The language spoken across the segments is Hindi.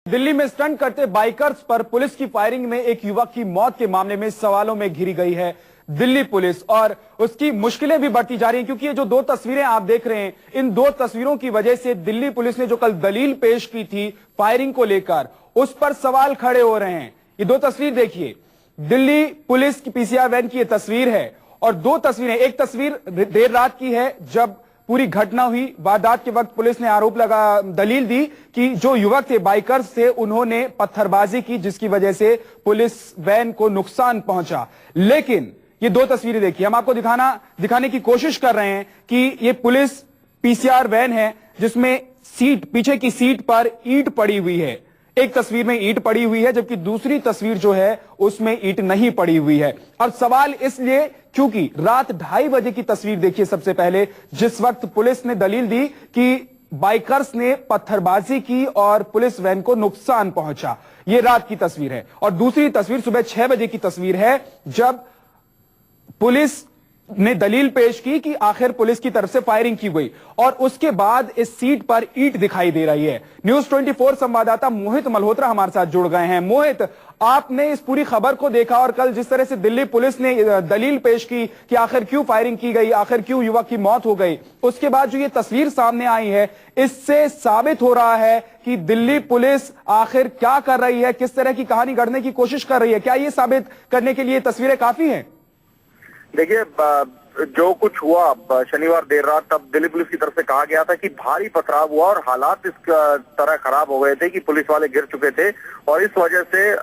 दिल्ली में स्टंट करते बाइकर्स पर पुलिस की फायरिंग में एक युवक की मौत के मामले में सवालों में घिरी गई है दिल्ली पुलिस और उसकी मुश्किलें भी बढ़ती जा रही हैं क्योंकि ये जो दो तस्वीरें आप देख रहे हैं, इन दो तस्वीरों की वजह से दिल्ली पुलिस ने जो कल दलील पेश की थी फायरिंग को लेकर, उस पर सवाल खड़े हो रहे हैं। ये दो तस्वीर देखिए, दिल्ली पुलिस की पीसीआर वैन की ये तस्वीर है और दो तस्वीरें, एक तस्वीर देर रात की है जब पूरी घटना हुई। वारदात के वक्त पुलिस ने दलील दी कि जो युवक थे, बाइकर्स थे, उन्होंने पत्थरबाजी की जिसकी वजह से पुलिस वैन को नुकसान पहुंचा। लेकिन ये दो तस्वीरें देखिए, हम आपको दिखाने की कोशिश कर रहे हैं कि ये पुलिस पीसीआर वैन है जिसमें पीछे की सीट पर ईंट पड़ी हुई है। एक तस्वीर में ईंट पड़ी हुई है जबकि दूसरी तस्वीर जो है उसमें ईंट नहीं पड़ी हुई है। और सवाल इसलिए क्योंकि रात 2:30 बजे की तस्वीर देखिए सबसे पहले, जिस वक्त पुलिस ने दलील दी कि बाइकर्स ने पत्थरबाजी की और पुलिस वैन को नुकसान पहुंचा। यह रात की तस्वीर है। और दूसरी तस्वीर सुबह 6 बजे की तस्वीर है जब पुलिस ने दलील पेश की कि आखिर पुलिस की तरफ से फायरिंग की गई और उसके बाद इस सीट पर ईंट दिखाई दे रही है। न्यूज़ 24 संवाददाता मोहित मल्होत्रा हमारे साथ जुड़ गए हैं। मोहित, आपने इस पूरी खबर को देखा और कल जिस तरह से दिल्ली पुलिस ने दलील पेश की कि आखिर क्यों फायरिंग की गई, आखिर क्यों युवक की मौत हो गई, उसके बाद जो ये तस्वीर सामने आई है, इससे साबित हो रहा है कि दिल्ली पुलिस आखिर क्या कर रही है, किस तरह की कहानी गढ़ने की कोशिश कर रही है। क्या ये साबित करने के लिए तस्वीरें काफी हैं? देखिए, जो कुछ हुआ शनिवार देर रात, तब दिल्ली पुलिस की तरफ से कहा गया था कि भारी पथराव हुआ और हालात इस तरह खराब हो गए थे कि पुलिस वाले गिर चुके थे और इस वजह से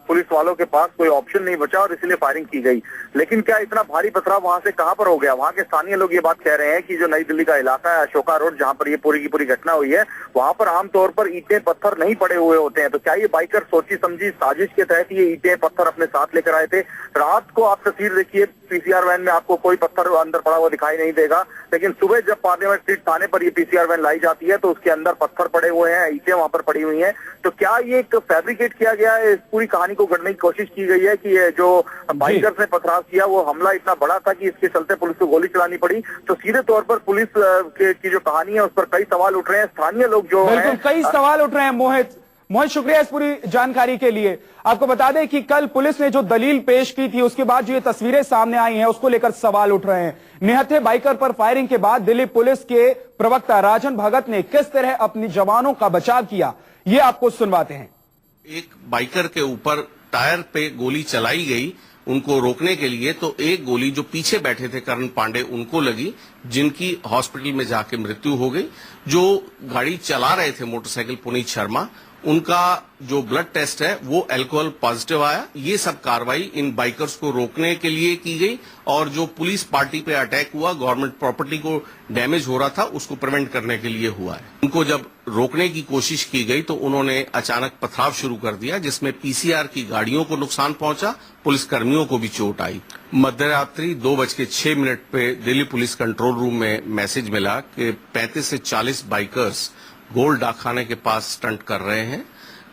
पुलिस वालों के पास कोई ऑप्शन नहीं बचा और इसीलिए फायरिंग की गई। लेकिन क्या इतना भारी पथराव वहां से कहां पर हो गया? वहां के स्थानीय लोग ये बात कह रहे हैं कि जो नई दिल्ली का इलाका है, अशोका रोड, जहां पर ये पूरी की पूरी घटना हुई है, वहां पर आमतौर पर ईंटें पत्थर नहीं पड़े हुए होते हैं। तो क्या ये बाइकर सोची समझी साजिश के तहत ये ईंटें पत्थर अपने साथ लेकर आए थे? रात को आप तस्वीर देखिए, पीसीआर वैन में आपको कोई पत्थर अंदर पड़ा हुआ दिखाई नहीं देगा, लेकिन सुबह जब पार्लियामेंट स्ट्रीट थाने पर ये पीसीआर वैन लाई जाती है तो उसके अंदर पत्थर पड़े हुए हैं, ईंटें वहां पर पड़ी हुई हैं। तो क्या ये एक फैब्रिकेट किया गया है? इस पूरी कहानी को गढ़ने की कोशिश की गई है कि ये जो बाइकर्स ने पथराव किया वो हमला इतना बड़ा था कि इसके चलते पुलिस को गोली चलानी पड़ी। तो सीधे तौर पर पुलिस की जो कहानी है उस पर कई सवाल उठ रहे हैं। स्थानीय लोग जो है, कई सवाल उठ रहे हैं। मोहित, शुक्रिया इस पूरी जानकारी के लिए। आपको बता दें कि कल पुलिस ने जो दलील पेश की थी उसके बाद जो ये तस्वीरें सामने आई हैं उसको लेकर सवाल उठ रहे हैं। निहत्थे बाइकर पर फायरिंग के बाद दिल्ली पुलिस के प्रवक्ता राजन भगत ने किस तरह अपने जवानों का बचाव किया, ये आपको सुनवाते हैं। एक बाइकर के ऊपर टायर पे गोली चलाई गई उनको रोकने के लिए, तो एक गोली जो पीछे बैठे थे करण पांडे उनको लगी, जिनकी हॉस्पिटल में जाके मृत्यु हो गई। जो गाड़ी चला रहे थे मोटरसाइकिल, पुनीत शर्मा, उनका जो ब्लड टेस्ट है वो अल्कोहल पॉजिटिव आया। ये सब कार्रवाई इन बाइकर्स को रोकने के लिए की गई और जो पुलिस पार्टी पे अटैक हुआ, गवर्नमेंट प्रॉपर्टी को डैमेज हो रहा था, उसको प्रिवेंट करने के लिए हुआ है। उनको जब रोकने की कोशिश की गई तो उन्होंने अचानक पथराव शुरू कर दिया जिसमें पीसीआर की गाड़ियों को नुकसान पहुंचा, पुलिस कर्मियों को भी चोट आई। मध्यरात्रि 2:06 पे दिल्ली पुलिस कंट्रोल रूम में मैसेज मिला कि 35 से 40 बाइकर्स गोल्ड डाकखाने के पास स्टंट कर रहे हैं।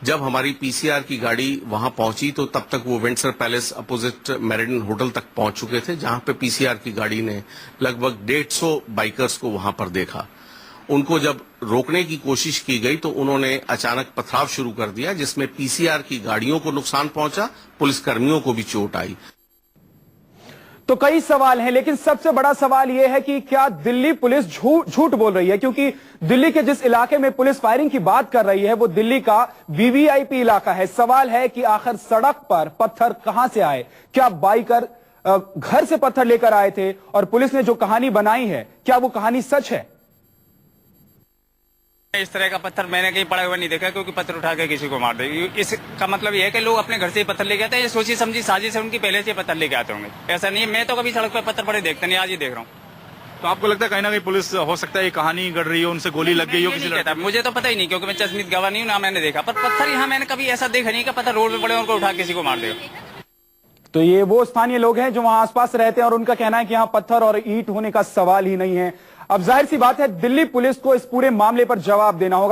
जब हमारी पीसीआर की गाड़ी वहां पहुंची तो तब तक वो Windsor palace opposite meridian hotel तक पहुंच चुके थे, जहां पे पीसीआर की गाड़ी ने लगभग 150 बाइकर्स को वहां पर देखा। उनको जब रोकने की कोशिश की गई तो उन्होंने अचानक पथराव शुरू कर दिया जिसमें पीसीआर की गाड़ियों को नुकसान पहुंचा, पुलिस कर्मियों को भी चोट आई। तो कई सवाल हैं, लेकिन सबसे बड़ा सवाल यह है कि क्या दिल्ली पुलिस झूठ बोल रही है? क्योंकि दिल्ली के जिस इलाके में पुलिस फायरिंग की बात कर रही है वो दिल्ली का वीवीआईपी इलाका है। सवाल है कि आखिर सड़क पर पत्थर कहां से आए? क्या बाइकर घर से पत्थर लेकर आए थे और पुलिस ने जो कहानी बनाई है, क्या वो कहानी सच है? इस तरह का पत्थर मैंने कहीं पड़ा हुआ नहीं देखा, क्योंकि पत्थर उठा के किसी को मार दे। इसका मतलब यह है कि लोग अपने घर से ही पत्थर लेके आते हैं। ये सोची समझी साजिश से उनकी पहले से पत्थर लेके आते होंगे। ऐसा नहीं है, मैं तो कभी सड़क पर पत्थर पड़े देखता नहीं, आज ही देख रहा हूँ। तो आपको लगता है कहीं ना कहीं पुलिस हो सकता है ये कहानी गढ़ रही हो, उनसे गोली लग गई हो किसी लड़के? मुझे तो पता ही नहीं, क्योंकि मैं चश्मित गवाह नहीं हूँ, ना मैंने देखा। पर पत्थर यहाँ मैंने कभी ऐसा देखा नहीं कि पत्थर रोड पे पड़े उनको उठा किसी को मार देगा। तो ये वो स्थानीय लोग हैं जो वहां आसपास रहते हैं और उनका कहना है कि यहाँ पत्थर और ईंट होने का सवाल ही नहीं है। अब जाहिर सी बात है दिल्ली पुलिस को इस पूरे मामले पर जवाब देना होगा।